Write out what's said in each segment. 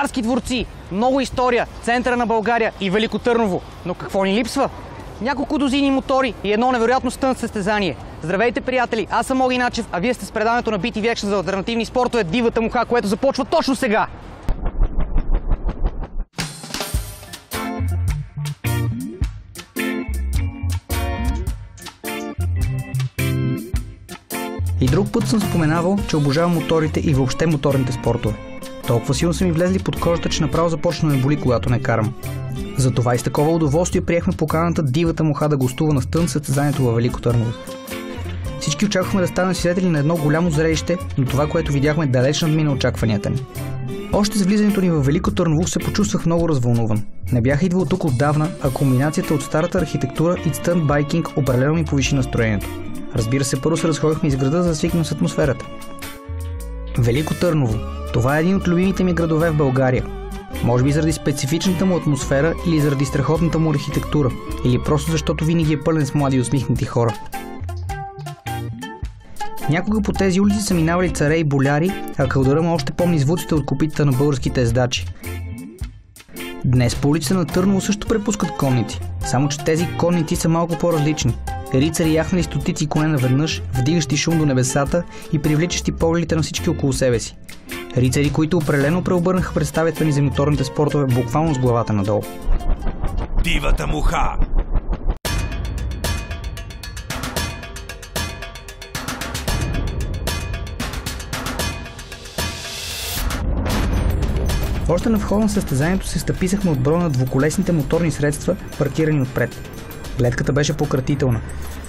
царски дворци, много история, центъра на България и Велико Търново. Но какво ни липсва? Няколко дозини мотори и едно невероятно стънт състезание. Здравейте, приятели! Аз съм Оги Начев, а вие сте с предаването на BTV Action за алтернативни спортове Дивата муха, което започва точно сега! И друг път съм споменавал, че обожавам моторите и въобще моторните спортове. Толкова силно са ми влезли под кожата, че направо започна да ме боли, когато не карам. Затова и с такова удоволствие приехме поканата Дивата муха да гостува на стънт състезанието във Велико Търново. Всички очаквахме да станем свидетели на едно голямо зрелище, но това, което видяхме, далеч надмина очакванията ни. Още с влизането ни във Велико Търново се почувствах много развълнуван. Не бях идвал тук отдавна, а комбинацията от старата архитектура и стънт байкинг определено ми повиши настроението. Разбира се, първо се разходихме из града, за да свикнем с атмосферата. Велико Търново. Това е един от любимите ми градове в България. Може би заради специфичната му атмосфера или заради страхотната му архитектура, или просто защото винаги е пълен с млади и усмихнати хора. Някога по тези улици са минавали царе и боляри, а Кълдъръм още помни звуците от копитата на българските ездачи. Днес по улицата на Търново също препускат конници, само че тези конници са малко по-различни. Рицари яхнали стотици коне наведнъж, вдигащи шум до небесата и привличащи погледите на всички около себе си. Рицари, които определено преобърнаха представята ни за моторните спортове буквално с главата надолу. Дивата муха! Още на входа на състезанието се стъписахме от броя на двуколесните моторни средства, паркирани отпред. Гледката беше пократителна.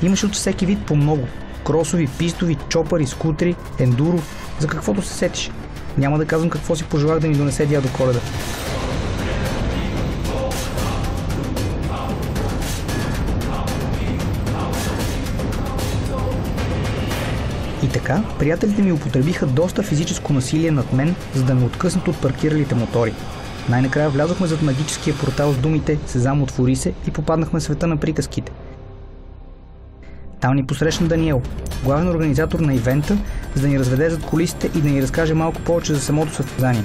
Имаше от всеки вид по много. Кросови, пистови, чопъри, скутери, ендуро, за каквото се сетиш. Няма да казвам какво си пожелах да ми донесе дядо Коледа. И така, приятелите ми употребиха доста физическо насилие над мен, за да ме откъснат от паркиралите мотори. Най-накрая влязохме зад магическия портал с думите «Сезам, отвори се» и попаднахме в света на приказките. Там ни посрещна Даниел, главен организатор на ивента, за да ни разведе зад кулисите и да ни разкаже малко повече за самото състезание.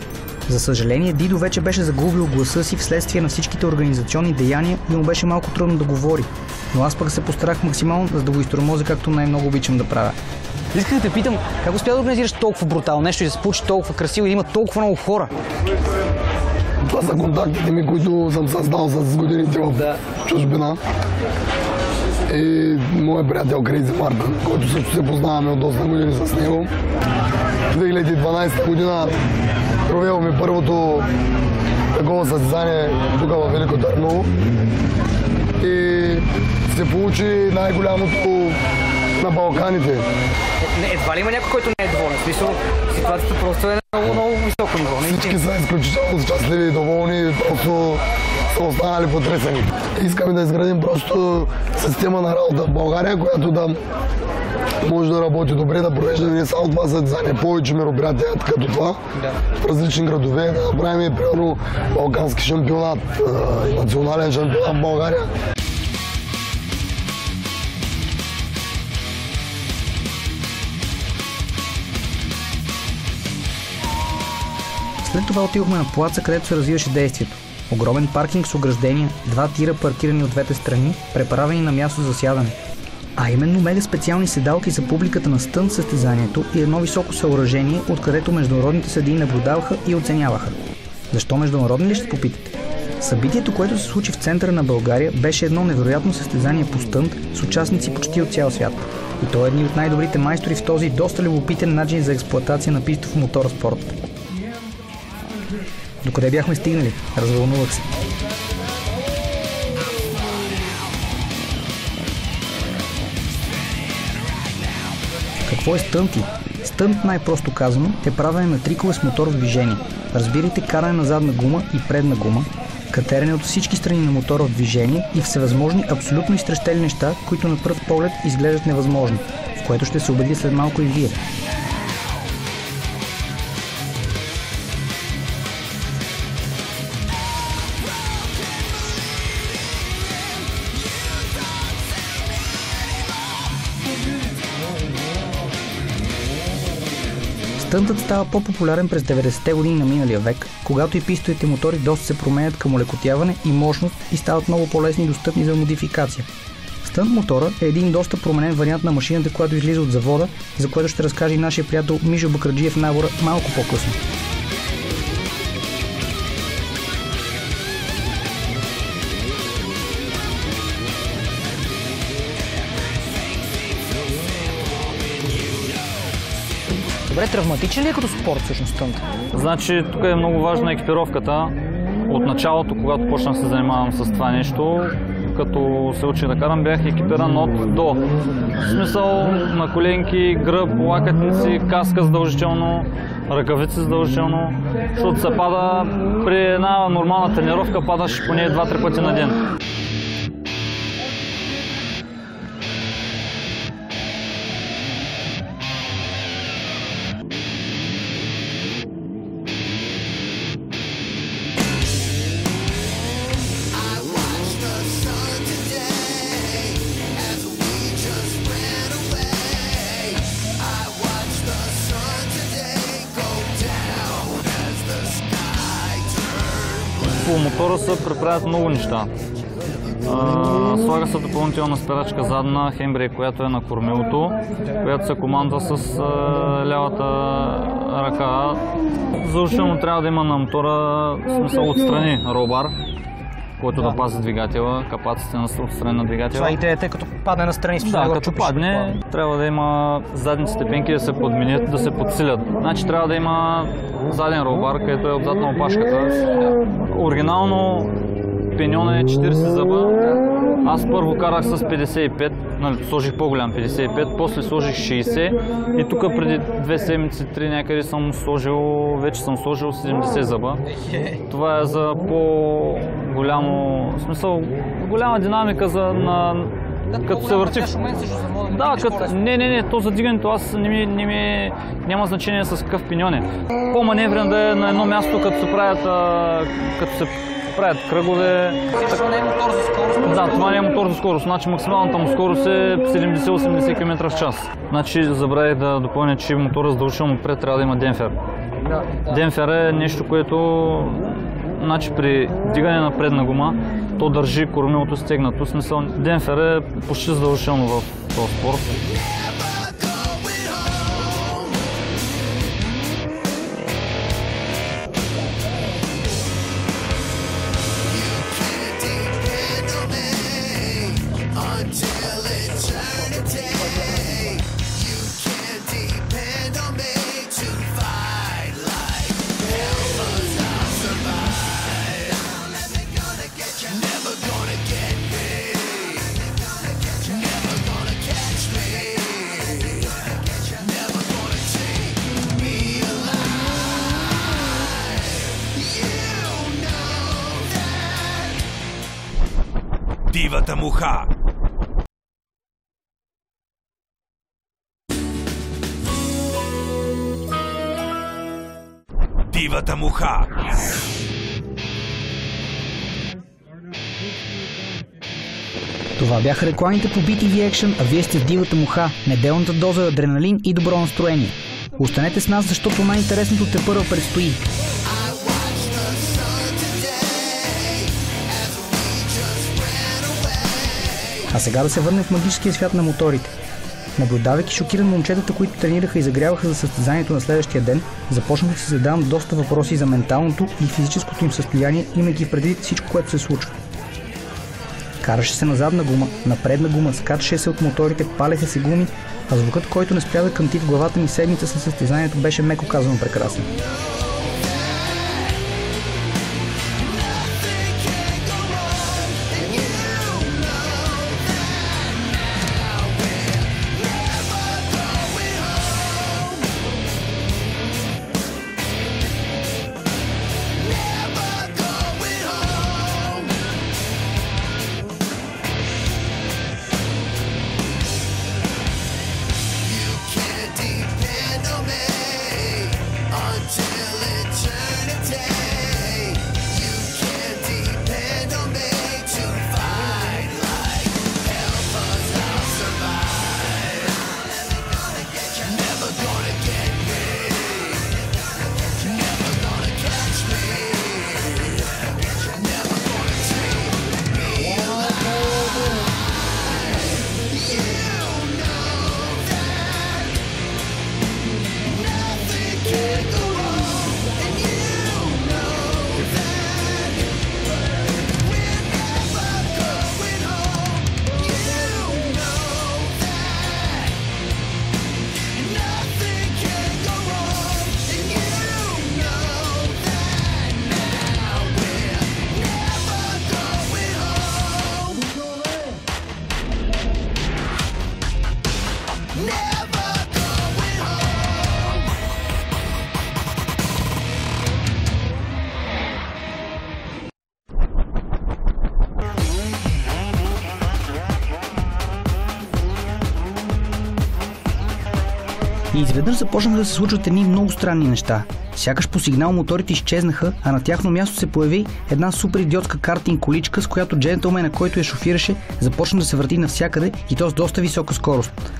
За съжаление, Дидо вече беше загубил гласа си вследствие на всичките организационни деяния и му беше малко трудно да говори, но аз пък се постарах максимално, за да го изтормозя, както най-много обичам да правя. Исках да те питам, как успя да организираш толкова брутално нещо и да се получи толкова красиво и да има толкова много хора? Това са контактите ми, които съм създал с годините в чужбина. И моят приятел Крейзи Мартин, който също се познаваме от доста години с него. 2012 година проведохме първото такова състезание тук в Велико Търново. И се получи най-голямото на Балканите. Едва ли има някой, който не е доволен? В смисъл, ситуацията просто е на много високо ниво. Всички са изключително щастливи и доволни, просто са останали потресени. Искаме да изградим просто система на работа в България, която да може да работи добре, да провежда не само това състезание, повече мероприятия като това, в различни градове, да направим примерно балкански шампионат, национален шампионат в България. След това отидохме на плаца, където се развиваше действието. Огромен паркинг с ограждения, 2 тира паркирани от двете страни, преправени на място за сядане. А именно мега специални седалки за публиката на стънт състезанието и едно високо съоръжение, откъдето международните съдии наблюдаваха и оценяваха. Защо международни ли ще попитате? Събитието, което се случи в центъра на България, беше едно невероятно състезание по стънт с участници почти от цял свят. И то е едни от най-добрите майстори в този доста любопитен начин за експлоатация на пистов мотоспорт. Докъде бяхме стигнали? Развълнувах се. Какво е стънт ли? Стънт, най-просто казано, е правене на трикове с мотор в движение. Разбирайте каране на задна гума и предна гума, катерене от всички страни на мотора в движение и всевъзможни абсолютно изтрещели неща, които на пръв поглед изглеждат невъзможни, в което ще се убеди след малко и вие. Стънтът става по-популярен през 90-те години на миналия век, когато и пистовите мотори доста се променят към олекотяване и мощност и стават много по-лесни и достъпни за модификация. Стънт мотора е един доста променен вариант на машината, която излиза от завода, за което ще разкаже и нашия приятел Мишо Бакраджиев в набора малко по-късно. Добре, травматичен ли е като спорт всъщност стънт? Значи тук е много важна екипировката. От началото, когато почнах да се занимавам с това нещо, като се учих да карам, бях екипиран от до. В смисъл на коленки, гръб, лакътници, каска задължително, ръкавици задължително, защото се пада при една нормална тренировка, падаш поне 2-3 пъти на ден. По мотора се преправят много неща. Слага се допълнителна спирачка задна хембрейк, която е на кормилото, която се командва с лявата ръка. Задължително трябва да има на мотора, в смисъл отстрани ролбар, който да пази двигателя, капаците отстрани на двигателя. Това идеята е като падне настрани. Да, като падне, трябва да има задните степенки да се подменят, да се подсилят. Значи трябва да има заден ролбар, където е отзад на опашката. Оригинално пеньона е 40 зъба. Аз първо карах с 55, сложих по-голям 55, после сложих 60 и тук преди 2 седмици, 3 някъде вече съм сложил 70 зъба. Това е за по-голямо, в смисъл, голяма динамика като се върти. Да, не, то за дигането аз няма значение с какъв пеньон е. По-маневрен да е на едно място, като се правят кръгове. Това не е мотор за скорост? Да, това не е мотор за скорост. Значи максималната му скорост е 70-80 км в час. Значи забравих да допълня, че мотора задължително отпред трябва да има демпфер. Демпфер е нещо, което при дигане на предна гума, то държи кормилото стегнато. В смисъл, демпфер е почти задължително в този спорт. Дивата муха. Дивата муха. Това бяха рекламите по BTV Action, а вие сте в Дивата муха, неделната доза адреналин и добро настроение. Останете с нас, защото най-интересното тепърва предстои. А сега да се върнем в магическия свят на моторите. Наблюдавайки шокиран момчетата, които тренираха и загряваха за състезанието на следващия ден, започнах да си задавам доста въпроси за менталното и физическото им състояние, имайки в предвид всичко, което се случва. Караше се на задна гума, на предна гума, скачаше се от моторите, палеха се гуми, а звукът, който не спря да кънти в главата ми седмица след състезанието, беше меко казано прекрасен. Until И изведнъж започнаха да се случват едни много странни неща. Сякаш по сигнал моторите изчезнаха, а на тяхно място се появи една супер идиотска картинг количка, с която джентълмена, който я шофираше, започна да се върти навсякъде и то с доста висока скорост.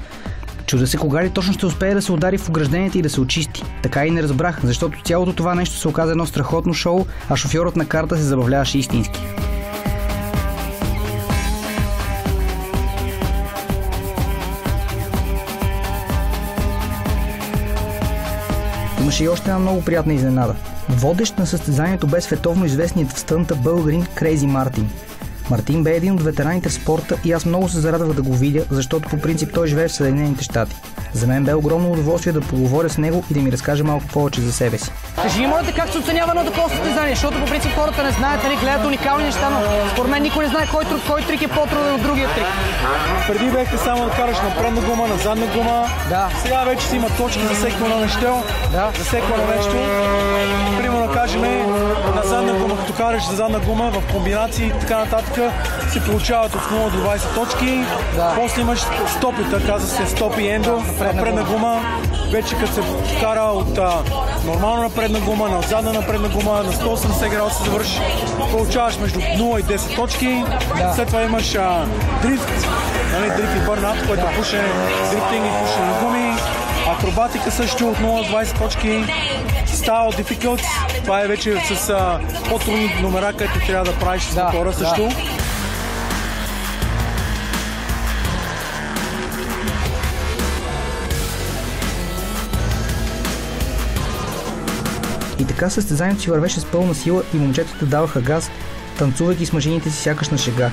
Чудя се кога ли точно ще успее да се удари в ограждението и да се очисти. Така и не разбрах, защото цялото това нещо се оказа едно страхотно шоу, а шофьорът на карта се забавляваше истински. Имаше и още една много приятна изненада. Водещ на състезанието бе световно известният в стънта българин Крейзи Мартин. Мартин бе един от ветераните в спорта и аз много се зарадвах да го видя, защото по принцип той живее в Съединените щати. За мен бе огромно удоволствие да поговоря с него и да ми разкаже малко повече за себе си. Кажи ми, моля, как се оценява едно такова състезание, защото по принцип хората не знаят, нали, гледат уникални неща, но според мен никой не знае кой трик е по-труден от другия трик. Преди бехте само да караш на предна гума, на задна гума. Да. Сега вече си има точки за всеки едно нещо. Да. За всеки едно нещо. Примерно кажем на задна гума, като караш за задна гума в комбинации и така нататък, се получават от 0 до 20 точки. Да. После имаш стопита, казва се стопи и ендо, на предна гума. Вече като се кара от нормално на предна гума, на задна на предна гума, на 180 градуса завършиш, получаваш между 0 и 10 точки. Да. След това имаш дрифт, нали, дрифт и бърнат, който пуше дрифтинг и пуше на гуми. Акробатика също от 0 до 20 точки. Style Difficult, това е вече с по-трудни номера, където трябва да правиш с мотора също. И така състезанието си вървеше с пълна сила и момчетата даваха газ, танцувайки с машините си сякаш на шега.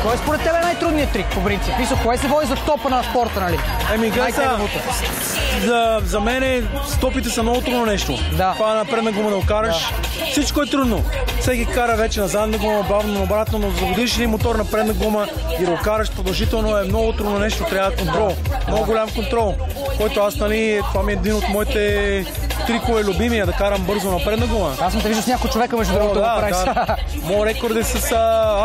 Кой е според тебе най-трудният трик, по принцип? Кое се води за топа на спорта, нали? Гледай за мен стопите са много трудно нещо. Да. Това на предна гума да го караш. Да. Всичко е трудно. Всеки кара вече на задна гума, бавно, обратно, но заводиш един мотор на предна гума и да го караш продължително е много трудно нещо. Трябва контрол. Много голям контрол. Който аз, нали, това ми е един от моите трикове любимия, да карам бързо на предна гума. Аз съм те виждал с няколко човека, между другото, да правиш. Моят рекорд е с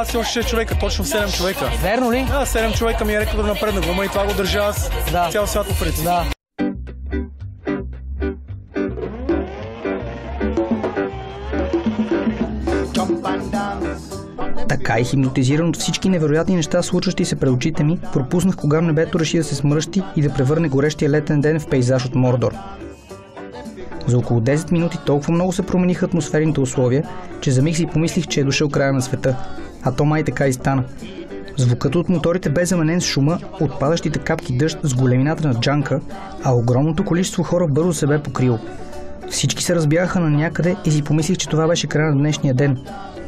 аз и още 6 човека, точно 7 човека. Верно ли? Да, 7 човека ми е рекорд на предна гума и това го държа аз цял свят по принцип. Да. Така и хипнотизиран от всички невероятни неща, случващи се пред очите ми, пропуснах кога небето реши да се смръщи и да превърне горещия летен ден в пейзаж от Мордор. За около 10 минути толкова много се промениха атмосферните условия, че за миг си помислих, че е дошъл края на света. А то май така и стана. Звукът от моторите бе заменен с шума от падащите капки дъжд с големината на джанка, а огромното количество хора бързо се бе покрило. Всички се разбягаха на някъде и си помислих, че това беше края на днешния ден,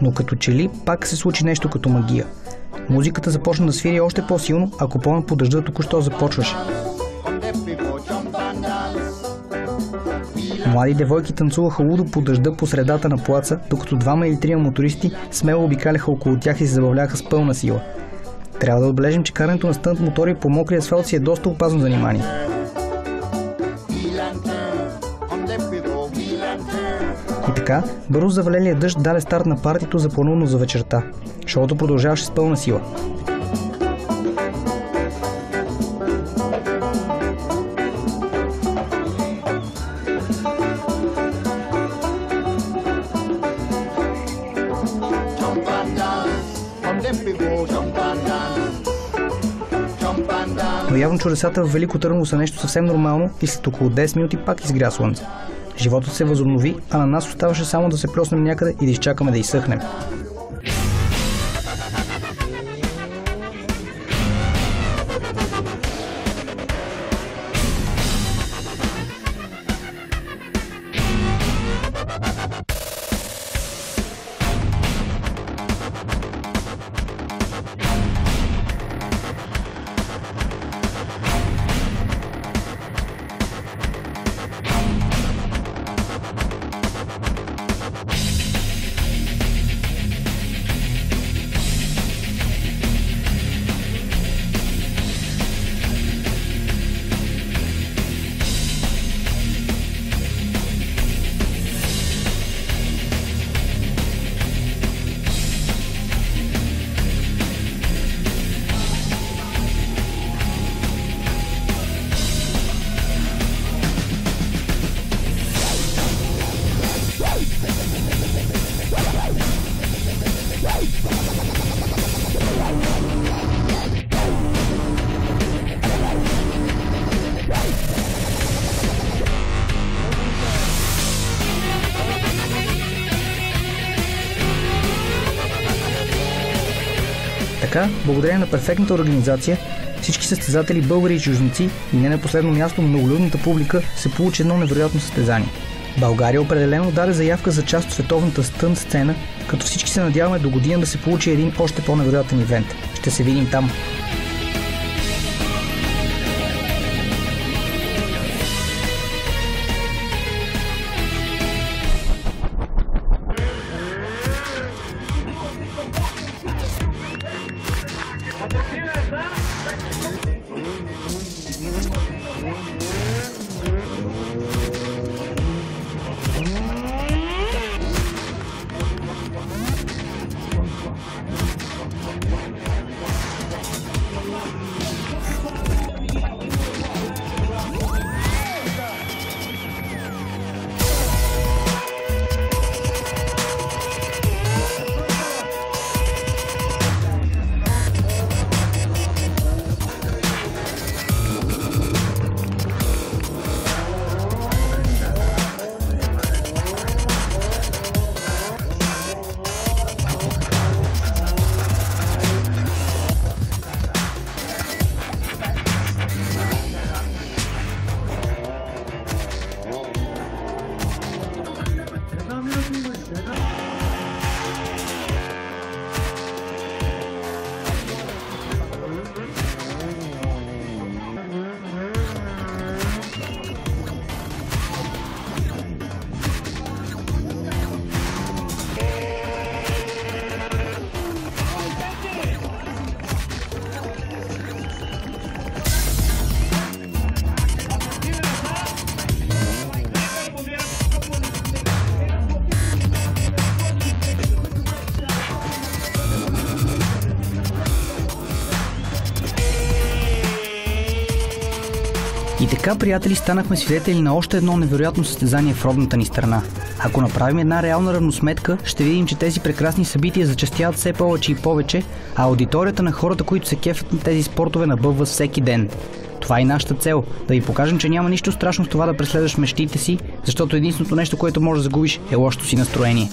но като че ли пак се случи нещо като магия. Музиката започна да свири още по-силно, а купонът по дъжда току-що започваше. Млади девойки танцуваха лудо по дъжда по средата на плаца, докато 2 или 3 мотористи смело обикаляха около тях и се забавляха с пълна сила. Трябва да отбележим, че карането на стънт мотори по мокрия асфалт си е доста опасно занимание. И така, бързо завалелия дъжд даде старт на партито, запланувано за вечерта. Шоуто продължаваше с пълна сила. Но явно чудесата в Велико Търново са нещо съвсем нормално и след около 10 минути пак изгря слънце. Животът се възобнови, а на нас оставаше само да се плеснем някъде и да изчакаме да изсъхнем. Така, благодарение на перфектната организация, всички състезатели, българи и чужденци и не на последно място многолюдната публика се получи едно невероятно състезание. България определено даде заявка за част от световната стънт сцена, като всички се надяваме до година да се получи един още по-невероятен ивент. Ще се видим там. И така, приятели, станахме свидетели на още едно невероятно състезание в родната ни страна. Ако направим една реална равносметка, ще видим, че тези прекрасни събития зачестяват все повече и повече, а аудиторията на хората, които се кефят на тези спортове, набъбва всеки ден. Това е и нашата цел – да ви покажем, че няма нищо страшно в това да преследваш мечтите си, защото единственото нещо, което можеш да загубиш, е лошото си настроение.